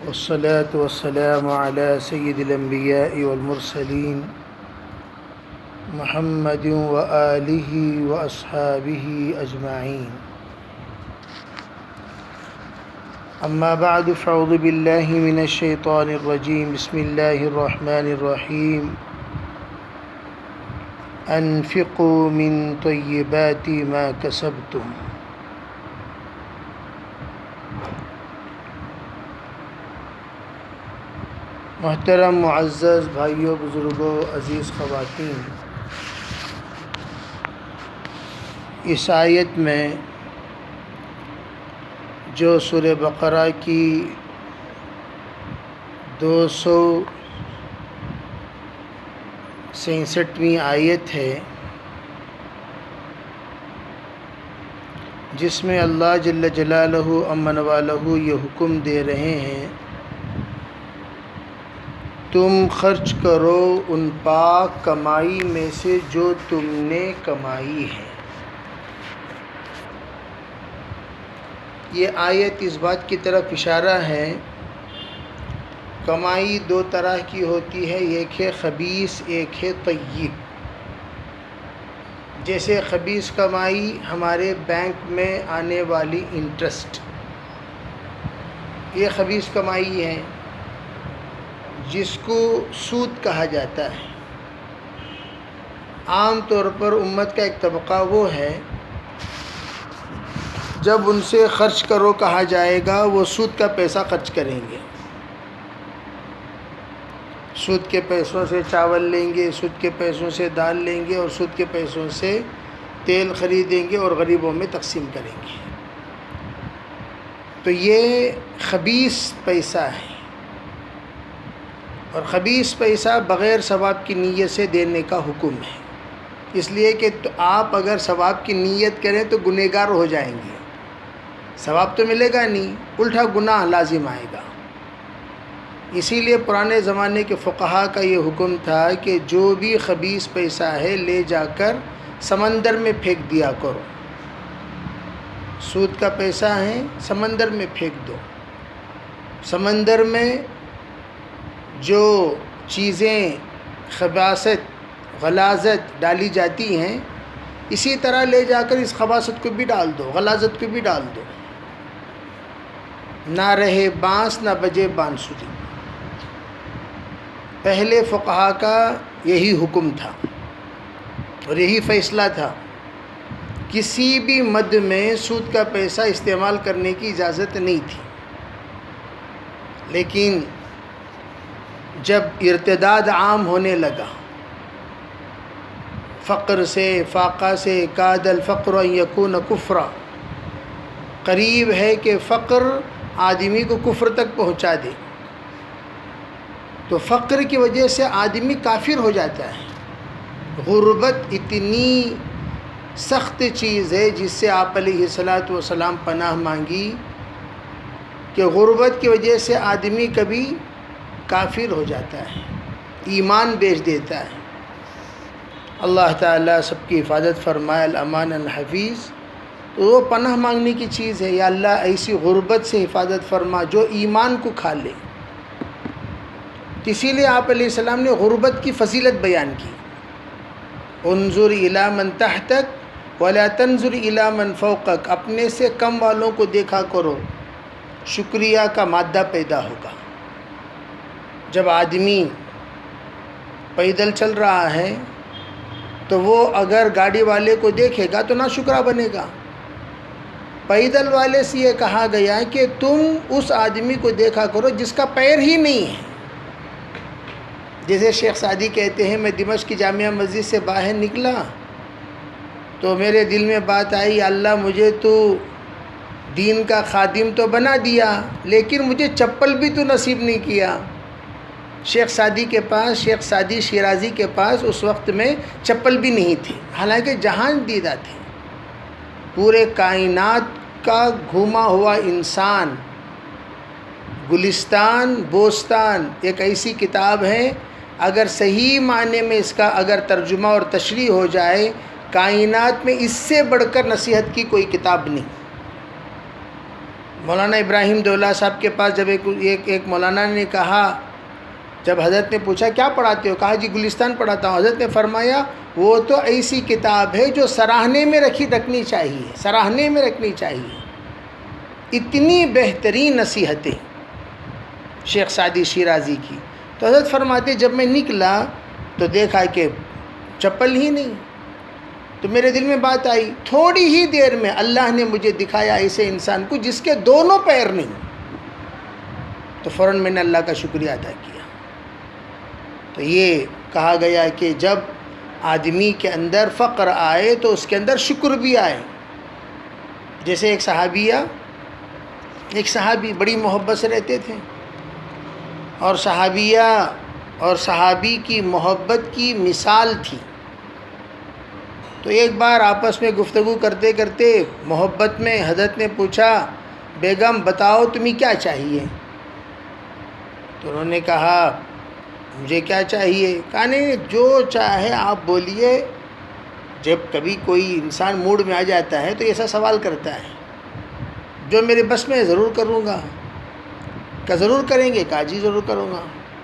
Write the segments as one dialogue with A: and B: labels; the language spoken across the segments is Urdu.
A: والصلاة والسلام على سيد الأنبياء والمرسلين محمد وآله وأصحابه أجمعين. أما بعد فأعوذ بالله من الشيطان الرجيم. بسم الله الرحمن الرحيم. أنفقوا من طيبات ما كسبتم. محترم معزز بھائیوں، بزرگوں، عزیز خواتین، اس آیت میں جو سورہ بقرہ کی 267ویں آیت ہے، جس میں اللہ جل جلالہ امن والہ یہ حکم دے رہے ہیں، تم خرچ کرو ان پاک کمائی میں سے جو تم نے کمائی ہے۔ یہ آیت اس بات کی طرف اشارہ ہے، کمائی دو طرح کی ہوتی ہے، ایک ہے خبیث، ایک ہے طیب۔ جیسے خبیث کمائی ہمارے بینک میں آنے والی انٹرسٹ، یہ خبیث کمائی ہے جس کو سود کہا جاتا ہے۔ عام طور پر امت کا ایک طبقہ وہ ہے، جب ان سے خرچ کرو کہا جائے گا وہ سود کا پیسہ خرچ کریں گے، سود کے پیسوں سے چاول لیں گے، سود کے پیسوں سے دال لیں گے، اور سود کے پیسوں سے تیل خریدیں گے اور غریبوں میں تقسیم کریں گے۔ تو یہ خبیث پیسہ ہے، اور خبیث پیسہ بغیر ثواب کی نیت سے دینے کا حکم ہے، اس لیے کہ آپ اگر ثواب کی نیت کریں تو گنہگار ہو جائیں گے، ثواب تو ملے گا نہیں، الٹا گناہ لازم آئے گا۔ اسی لیے پرانے زمانے کے فقہا کا یہ حکم تھا کہ جو بھی خبیث پیسہ ہے لے جا کر سمندر میں پھینک دیا کرو، سود کا پیسہ ہے سمندر میں پھینک دو۔ سمندر میں جو چیزیں خباثت، غلاظت ڈالی جاتی ہیں، اسی طرح لے جا کر اس خباثت کو بھی ڈال دو، غلاظت کو بھی ڈال دو، نہ رہے بانس نہ بجے بانسری۔ پہلے فقہا کا یہی حکم تھا اور یہی فیصلہ تھا، کسی بھی مد میں سود کا پیسہ استعمال کرنے کی اجازت نہیں تھی۔ لیکن جب ارتداد عام ہونے لگا، فقر سے، فاقہ سے، کاد الفقر ان یکون کفرا، قریب ہے کہ فقر آدمی کو کفر تک پہنچا دے، تو فقر کی وجہ سے آدمی کافر ہو جاتا ہے۔ غربت اتنی سخت چیز ہے جس سے آپ علیہ الصلاۃ والسلام پناہ مانگی کہ غربت کی وجہ سے آدمی کبھی کافر ہو جاتا ہے، ایمان بیچ دیتا ہے۔ اللہ تعالیٰ سب کی حفاظت فرمائے، الامان الحفیظ۔ تو وہ پناہ مانگنے کی چیز ہے، یا اللہ ایسی غربت سے حفاظت فرما جو ایمان کو کھا لے۔ اسی لیے آپ علیہ السلام نے غربت کی فضیلت بیان کی، انظر الی من تحتک ولا تنظر الی من فوقک، اپنے سے کم والوں کو دیکھا کرو، شکریہ کا مادہ پیدا ہوگا۔ جب آدمی پیدل چل رہا ہے تو وہ اگر گاڑی والے کو دیکھے گا تو ناشکرا بنے گا۔ پیدل والے سے یہ کہا گیا کہ تم اس آدمی کو دیکھا کرو جس کا پیر ہی نہیں ہے۔ جیسے شیخ سعدی کہتے ہیں، میں دمشق کی جامعہ مسجد سے باہر نکلا تو میرے دل میں بات آئی، اللہ مجھے تو دین کا خادم تو بنا دیا، لیکن مجھے چپل بھی تو نصیب نہیں کیا۔ شیخ سعدی کے پاس، شیخ سعدی شیرازی کے پاس اس وقت میں چپل بھی نہیں تھی، حالانکہ جہان دیدہ تھے۔ پورے کائنات کا گھوما ہوا انسان، گلستان بوستان ایک ایسی کتاب ہے، اگر صحیح معنی میں اس کا اگر ترجمہ اور تشریح ہو جائے، کائنات میں اس سے بڑھ کر نصیحت کی کوئی کتاب نہیں۔ مولانا ابراہیم دولہ صاحب کے پاس جب ایک مولانا نے کہا، جب حضرت نے پوچھا کیا پڑھاتے ہو، کہا جی گلستان پڑھاتا ہوں. حضرت نے فرمایا وہ تو ایسی کتاب ہے جو سراہنے میں رکھنی چاہیے، سراہنے میں رکھنی چاہیے. اتنی بہترین نصیحتیں شیخ سعدی شیرازی کی. تو حضرت فرماتے جب میں نکلا تو دیکھا کہ چپل ہی نہیں. تو میرے دل میں بات آئی، تھوڑی ہی دیر میں اللہ نے مجھے دکھایا ایسے انسان کو جس کے دونوں پیر نہیں. تو فوراً میں نے اللہ کا شکریہ ادا کیا. تو یہ کہا گیا کہ جب آدمی کے اندر فقر آئے تو اس کے اندر شکر بھی آئے. جیسے ایک صحابی بڑی محبت سے رہتے تھے، اور صحابیہ اور صحابی کی محبت کی مثال تھی. تو ایک بار آپس میں گفتگو کرتے کرتے محبت میں حضرت نے پوچھا، بیگم بتاؤ تمہیں کیا چاہیے؟ تو انہوں نے کہا مجھے کیا چاہیے؟ کہا نہیں جو چاہے آپ بولیے. جب کبھی کوئی انسان موڈ میں آ جاتا ہے تو ایسا سوال کرتا ہے، جو میرے بس میں ضرور کروں گا. کیا ضرور کریں گے؟ کہا جی ضرور کروں گا.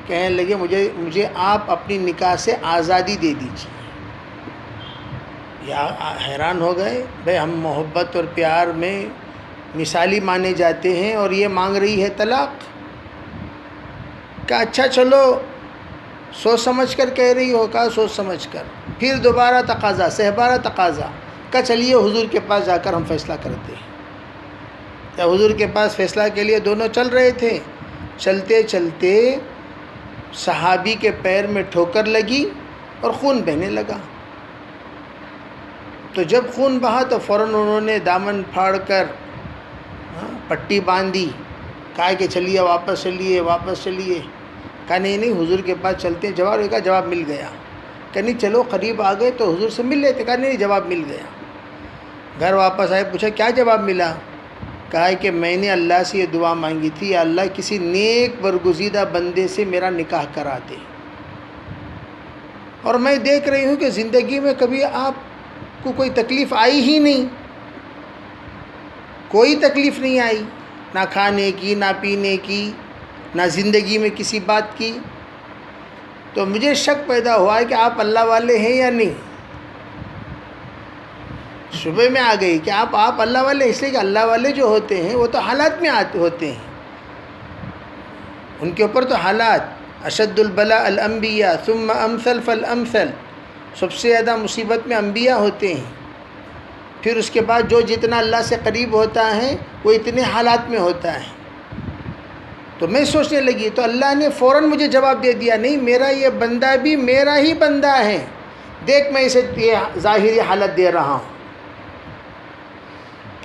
A: کہنے لگے مجھے آپ اپنی نکاح سے آزادی دے دیجیے. یا حیران ہو گئے، بھئی ہم محبت اور پیار میں مثالی مانے جاتے ہیں اور یہ مانگ رہی ہے طلاق. کہا اچھا چلو سوچ سمجھ کر کہہ رہی ہو. کہا سوچ سمجھ کر. پھر دوبارہ تقاضا، سہبارہ تقاضا. کہا چلیے حضور کے پاس جا کر ہم فیصلہ کرتے ہیں. یا حضور کے پاس فیصلہ کے لیے دونوں چل رہے تھے. چلتے چلتے صحابی کے پیر میں ٹھوکر لگی اور خون بہنے لگا. تو جب خون بہا تو فوراً انہوں نے دامن پھاڑ کر پٹی باندھی. کہا کہ چلیے واپس چلیے. کہا نہیں حضور کے پاس چلتے ہیں. جواب مل گیا. کہ نہیں چلو قریب آ گئے تو حضور سے مل لیتے. کہا نہیں جواب مل گیا. گھر واپس آئے، پوچھا کیا جواب ملا؟ کہا کہ میں نے اللہ سے یہ دعا مانگی تھی، یا اللہ کسی نیک برگزیدہ بندے سے میرا نکاح کرا دے. اور میں دیکھ رہی ہوں کہ زندگی میں کبھی آپ کو کوئی تکلیف آئی ہی نہیں، کوئی تکلیف نہیں آئی، نہ کھانے کی، نہ پینے کی، نہ زندگی میں کسی بات کی. تو مجھے شک پیدا ہوا ہے کہ آپ اللہ والے ہیں یا نہیں. شبہ میں آ گئی کہ آپ اللہ والے، اس لیے کہ اللہ والے جو ہوتے ہیں وہ تو حالات میں ہوتے ہیں. ان کے اوپر تو حالات، اشد البلاء الانبیاء ثم امثل فالامثل، سب سے زیادہ مصیبت میں انبیاء ہوتے ہیں. پھر اس کے بعد جو جتنا اللہ سے قریب ہوتا ہے وہ اتنے حالات میں ہوتا ہے. تو میں سوچنے لگی تو اللہ نے فوراً مجھے جواب دے دیا، نہیں میرا یہ بندہ بھی میرا ہی بندہ ہے، دیکھ میں اسے یہ ظاہری حالت دے رہا ہوں.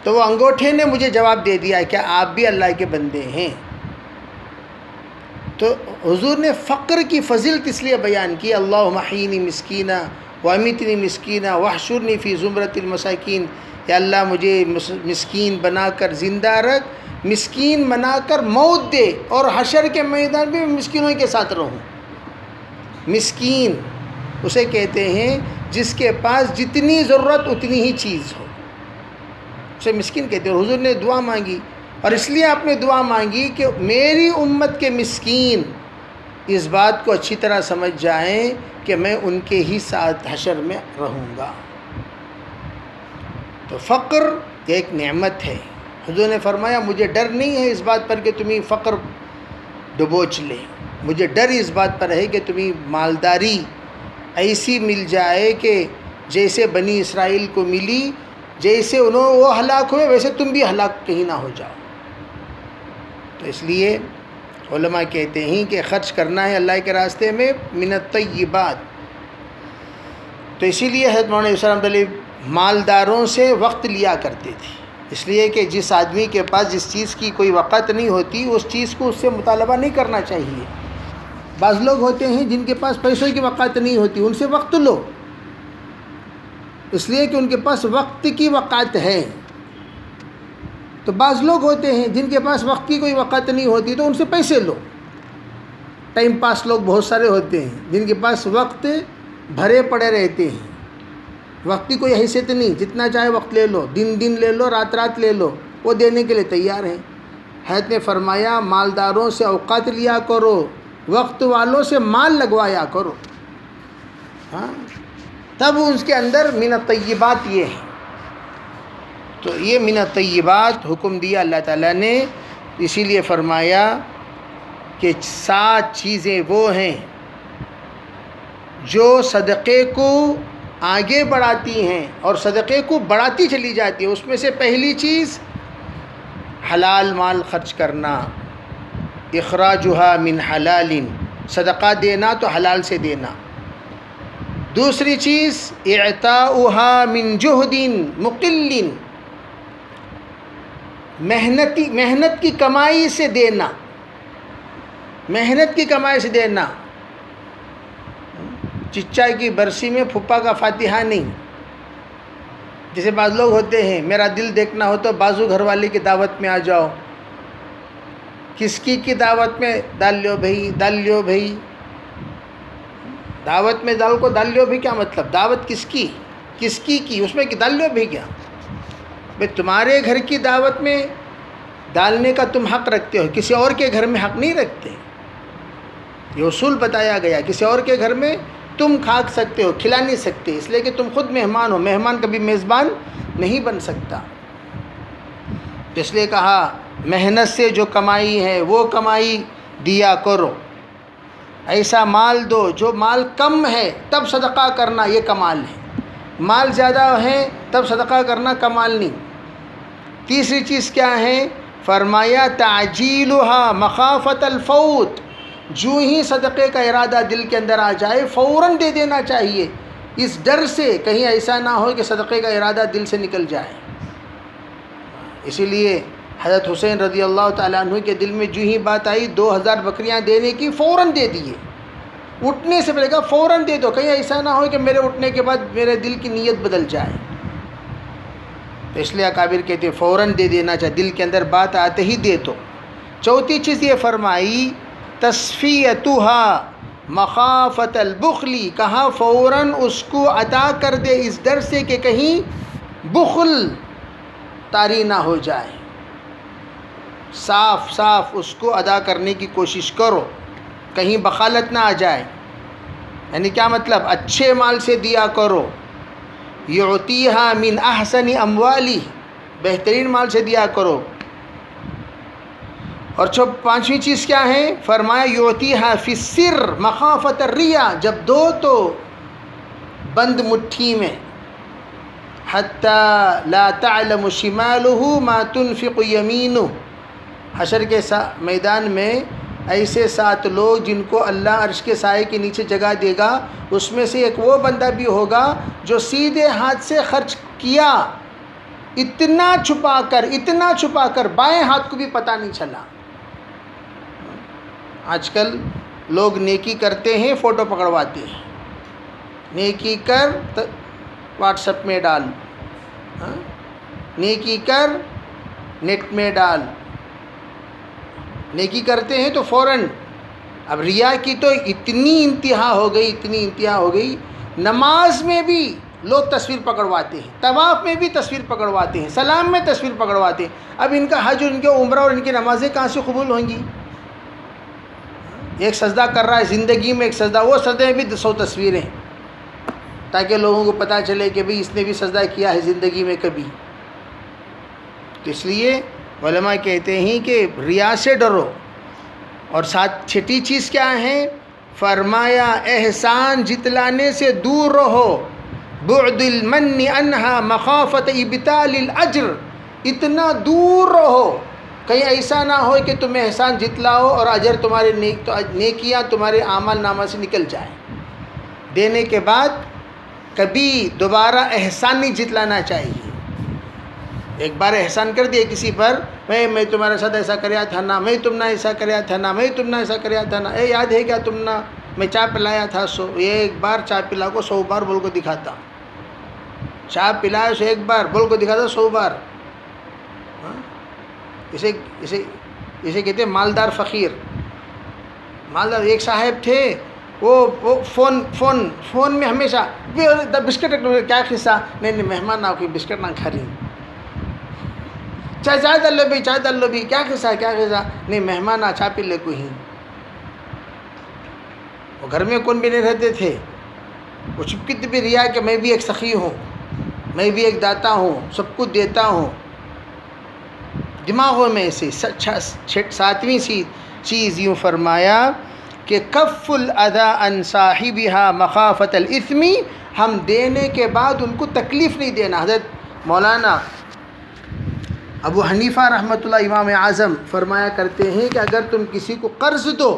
A: تو وہ انگوٹھے نے مجھے جواب دے دیا کہ آپ بھی اللہ کے بندے ہیں. تو حضور نے فقر کی فضیلت اس لیے بیان کی، اللہم احیینی مسکینہ وامیتنی مسکینہ واحشرنی فی زمرۃ المساکین. یا اللہ مجھے مسکین بنا کر زندہ رکھ، مسکین بنا کر موت دے، اور حشر کے میدان میں مسکینوں کے ساتھ رہوں. مسکین اسے کہتے ہیں جس کے پاس جتنی ضرورت اتنی ہی چیز ہو، اسے مسکین کہتے ہیں. حضور نے دعا مانگی، اور اس لیے آپ نے دعا مانگی کہ میری امت کے مسکین اس بات کو اچھی طرح سمجھ جائیں کہ میں ان کے ہی ساتھ حشر میں رہوں گا. تو فقر ایک نعمت ہے. حضور نے فرمایا مجھے ڈر نہیں ہے اس بات پر کہ تمہیں فقر ڈبوچ لے، مجھے ڈر اس بات پر ہے کہ تمہیں مالداری ایسی مل جائے کہ جیسے بنی اسرائیل کو ملی، جیسے وہ ہلاک ہوئے ویسے تم بھی ہلاک کہیں نہ ہو جاؤ. تو اس لیے علماء کہتے ہیں کہ خرچ کرنا ہے اللہ کے راستے میں من الطیبات. تو اسی لیے حضرت مولانا یوسف رحمۃ اللہ مالداروں سے وقت لیا کرتے تھے، اس لیے کہ جس آدمی کے پاس جس چیز کی کوئی وقت نہیں ہوتی اس چیز کو اس سے مطالبہ نہیں کرنا چاہیے. بعض لوگ ہوتے ہیں جن کے پاس پیسوں کی وقت نہیں ہوتی، ان سے وقت لو، اس لیے کہ ان کے پاس وقت کی وقت ہے. تو بعض لوگ ہوتے ہیں جن کے پاس وقت کی کوئی وقت نہیں ہوتی تو ان سے پیسے لو. ٹائم پاس لوگ بہت سارے ہوتے ہیں جن کے پاس وقت بھرے پڑے رہتے ہیں، وقت کی کوئی حیثیت نہیں، جتنا چاہے وقت لے لو، دن لے لو، رات لے لو، وہ دینے کے لیے تیار ہیں. حضرت نے فرمایا مالداروں سے اوقات لیا کرو، وقت والوں سے مال لگوایا کرو، ہاں تب اس کے اندر من الطیبات یہ ہے۔ تو یہ من الطیبات حکم دیا اللہ تعالیٰ نے، اسی لیے فرمایا کہ 7 چیزیں وہ ہیں جو صدقے کو آگے بڑھاتی ہیں اور صدقے کو بڑھاتی چلی جاتی ہے۔ اس میں سے پہلی چیز حلال مال خرچ کرنا، اخراجها من حلال، صدقہ دینا تو حلال سے دینا۔ دوسری چیز اعطاؤها من جہد مقل، محنت کی کمائی سے دینا، محنت کی کمائی سے دینا۔ چچا کی برسی میں پھپھا کا فاتحہ نہیں۔ جیسے بعض لوگ ہوتے ہیں میرا دل دیکھنا ہو تو بازو گھر والے کی دعوت میں آ جاؤ، کس کی دعوت میں؟ ڈال لیو بھائی، ڈال لیو بھائی، دعوت میں ڈال کو ڈال لیو بھائی کیا مطلب؟ دعوت کس کی اس میں ڈال لیو بھائی کیا؟ بھائی تمہارے گھر کی دعوت میں ڈالنے کا تم حق رکھتے ہو، کسی اور کے گھر میں حق نہیں رکھتے۔ یہ اصول بتایا گیا، کسی اور کے گھر میں تم کھا سکتے ہو، کھلا نہیں سکتے، اس لیے کہ تم خود مہمان ہو، مہمان کبھی میزبان نہیں بن سکتا۔ تو اس لیے کہا محنت سے جو کمائی ہے وہ کمائی دیا کرو، ایسا مال دو جو مال کم ہے تب صدقہ کرنا، یہ کمال ہے۔ مال زیادہ ہے تب صدقہ کرنا کمال نہیں۔ تیسری چیز کیا ہے؟ فرمایا تعجیلها مخافت الفوت، جو ہی صدقے کا ارادہ دل کے اندر آ جائے فوراً دے دینا چاہیے، اس ڈر سے کہیں ایسا نہ ہو کہ صدقے کا ارادہ دل سے نکل جائے۔ اسی لیے حضرت حسین رضی اللہ تعالیٰ عنہ کے دل میں جو ہی بات آئی 2000 بکریاں دینے کی، فوراً دے دیے، اٹھنے سے پہلے کہا فوراً دے دو، کہیں ایسا نہ ہو کہ میرے اٹھنے کے بعد میرے دل کی نیت بدل جائے۔ تو اس لیے اکابر کہتے ہیں فوراً دے دینا چاہیے، دل کے اندر بات آتے ہی دے دو۔ چوتھی چیز یہ فرمائی تصفیتها مخافت البخل، کہا فوراً اس کو عطا کر دے اس ڈر سے کہ کہیں بخل طاری نہ ہو جائے، صاف اس کو ادا کرنے کی کوشش کرو، کہیں بخالت نہ آ جائے۔ یعنی کیا مطلب؟ اچھے مال سے دیا کرو، یعطیها من احسن اموالی، بہترین مال سے دیا کرو۔ اور پانچویں چیز کیا ہے؟ فرمایا یعطیها فی السر مخافت الریا، جب دو تو بند مٹھی میں، حتی لا تعلم شمالہ ما تنفق یمینہ۔ حشر کے میدان میں ایسے 7 لوگ جن کو اللہ عرش کے سائے کے نیچے جگہ دے گا، اس میں سے ایک وہ بندہ بھی ہوگا جو سیدھے ہاتھ سے خرچ کیا، اتنا چھپا کر بائیں ہاتھ کو بھی پتہ نہیں چلا۔ آج کل لوگ نیکی کرتے ہیں، فوٹو پکڑواتے ہیں، نیکی کر واٹس ایپ میں ڈال، نیکی کر نیٹ میں ڈال، نیکی کرتے ہیں تو فوراً۔ اب ریا کی تو اتنی انتہا ہو گئی، نماز میں بھی لوگ تصویر پکڑواتے ہیں، طواف میں بھی تصویر پکڑواتے ہیں، سلام میں تصویر پکڑواتے ہیں۔ اب ان کا حج اور ان کے عمرہ اور ان کی نمازیں کہاں سے قبول ہوں گی؟ ایک سجدہ کر رہا ہے زندگی میں، ایک سجدہ، وہ سجدے میں بھی 100 تصویریں، تاکہ لوگوں کو پتہ چلے کہ بھئی اس نے بھی سجدہ کیا ہے زندگی میں کبھی۔ تو اس لیے علماء کہتے ہیں کہ ریا سے ڈرو۔ اور چھٹی چیز کیا ہے؟ فرمایا احسان جتلانے سے دور رہو، بعد المن عنہا مخافت ابطال الاجر، اتنا دور رہو کہیں ایسا نہ ہو کہ تم احسان جتلاؤ اور اجر تمہارے نیکیاں تمہارے اعمال نامہ سے نکل جائیں۔ دینے کے بعد کبھی دوبارہ احسان نہیں جتلانا چاہیے۔ ایک بار احسان کر دیا کسی پر، میں تمہارے ساتھ ایسا کریا تھا نا، میں تم نے ایسا کریا تھا نا، میں تم نے ایسا کریا تھا نا، یاد ہے کیا تم نے میں چائے پلایا تھا یہ ایک بار چائے پلا کو 100 بار بول کو دکھاتا، چائے پلایا سو ایک بار بول کو دکھاتا 100 بار۔ اسے کہتے ہیں مالدار فقیر۔ مالدار ایک صاحب تھے، وہ فون میں ہمیشہ بسکٹ، کیا قصہ؟ نہیں مہمان نہ کوئی بسکٹ نہ کھا رہی، چائے ڈال لو بھی، چائے ڈال لو بھی، کیا قصہ کیا قصہ؟ نہیں مہمان آ چائے پی لے کوئی. وہ گھر میں کون بھی نہیں رہتے تھے. وہ چپکت بھی ریا کہ میں بھی ایک سخی ہوں، میں بھی ایک داتا ہوں، سب کچھ دیتا ہوں. دماغوں میں سے 7ویں چیز یوں فرمایا کہ کف الاذی عن صاحبها مخافۃ الاثم، ہم دینے کے بعد ان کو تکلیف نہیں دینا. حضرت مولانا ابو حنیفہ رحمۃ اللہ امام اعظم فرمایا کرتے ہیں کہ اگر تم کسی کو قرض دو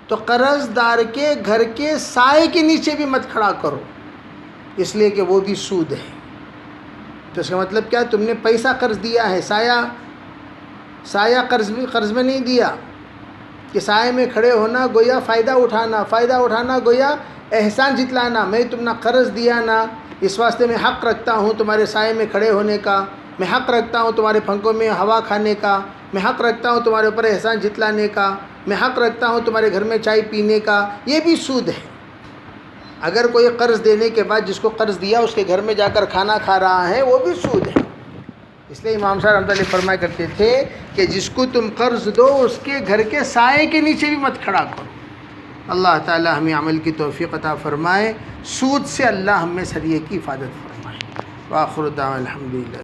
A: تو قرض دار کے گھر کے سائے کے نیچے بھی مت کھڑا کرو، اس لیے کہ وہ بھی سود ہے. تو اس کا مطلب کیا؟ تم نے پیسہ قرض دیا ہے، سایہ قرض میں نہیں دیا کہ سائے میں کھڑے ہونا گویا فائدہ اٹھانا گویا احسان جتلانا. میں تم نے قرض دیا نا، اس واسطے میں حق رکھتا ہوں تمہارے سائے میں کھڑے ہونے کا، میں حق رکھتا ہوں تمہارے پنکھوں میں ہوا کھانے کا، میں حق رکھتا ہوں تمہارے اوپر احسان جتلانے کا، میں حق رکھتا ہوں تمہارے گھر میں چائے پینے کا. یہ بھی سود ہے. اگر کوئی قرض دینے کے بعد جس کو قرض دیا اس کے گھر میں جا کر کھانا کھا رہا ہے وہ بھی سود ہے. اس لیے امام صاحب رحمۃ اللہ علیہ فرمایا کرتے تھے کہ جس کو تم قرض دو اس کے گھر کے سائے کے نیچے بھی مت کھڑا کرو. اللہ تعالی ہمیں عمل کی توفیق عطا فرمائے. سود سے اللہ ہم میں سریے کی حفاظت فرمائے. وآخر دعوانا الحمدللہ.